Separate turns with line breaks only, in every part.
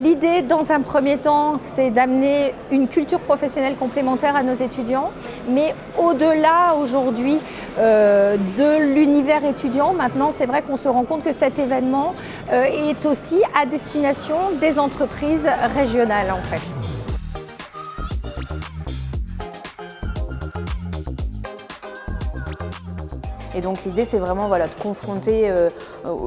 L'idée, dans un premier temps, c'est d'amener une culture professionnelle complémentaire à nos étudiants, mais au-delà aujourd'hui de l'univers étudiant, maintenant c'est vrai qu'on se rend compte que cet événement est aussi à destination des entreprises régionales en fait.
Et donc l'idée c'est vraiment de confronter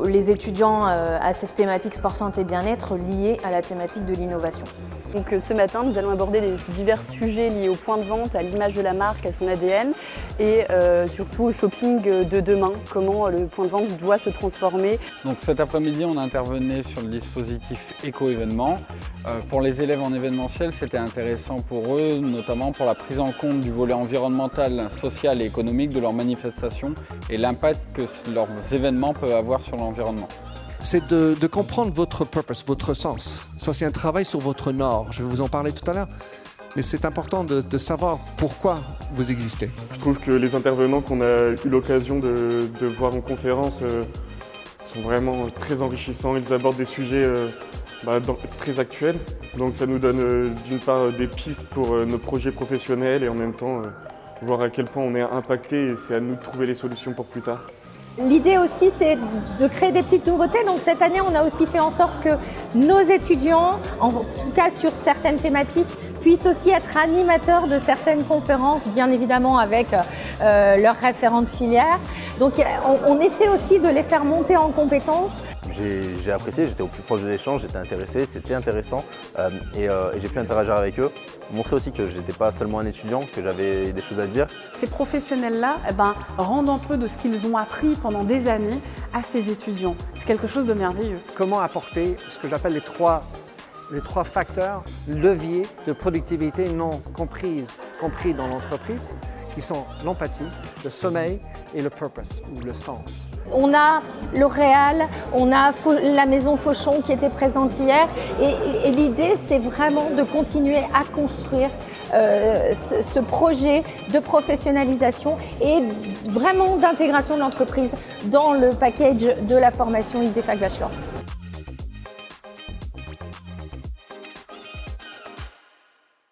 les étudiants à cette thématique sport, santé, bien-être liée à la thématique de l'innovation.
Donc ce matin, nous allons aborder les divers sujets liés au point de vente, à l'image de la marque, à son ADN et surtout au shopping de demain, comment le point de vente doit se transformer.
Donc cet après-midi, on intervenait sur le dispositif éco-événement. Pour les élèves en événementiel, c'était intéressant pour eux, notamment pour la prise en compte du volet environnemental, social et économique de leurs manifestations et l'impact que leurs événements peuvent avoir sur l'environnement.
C'est de comprendre votre purpose, votre sens. Ça, c'est un travail sur votre nord. Je vais vous en parler tout à l'heure. Mais c'est important de savoir pourquoi vous existez.
Je trouve que les intervenants qu'on a eu l'occasion de voir en conférence sont vraiment très enrichissants. Ils abordent des sujets très actuels. Donc ça nous donne d'une part des pistes pour nos projets professionnels et en même temps voir à quel point on est impacté et c'est à nous de trouver les solutions pour plus tard.
L'idée aussi, c'est de créer des petites nouveautés. Donc cette année, on a aussi fait en sorte que nos étudiants, en tout cas sur certaines thématiques, puissent aussi être animateurs de certaines conférences, bien évidemment avec leurs référentes filières. Donc on essaie aussi de les faire monter en compétences.
J'ai apprécié, j'étais au plus proche de l'échange, j'étais intéressé, c'était intéressant et j'ai pu interagir avec eux, montrer aussi que je n'étais pas seulement un étudiant, que j'avais des choses à dire.
Ces professionnels-là rendent un peu de ce qu'ils ont appris pendant des années à ces étudiants. C'est quelque chose de merveilleux.
Comment apporter ce que j'appelle les trois facteurs leviers de productivité non compris dans l'entreprise, qui sont l'empathie, le sommeil et le purpose ou le sens.
On a L'Oréal, on a la maison Fauchon qui était présente hier et l'idée c'est vraiment de continuer à construire ce projet de professionnalisation et vraiment d'intégration de l'entreprise dans le package de la formation ISEFAC Bachelor.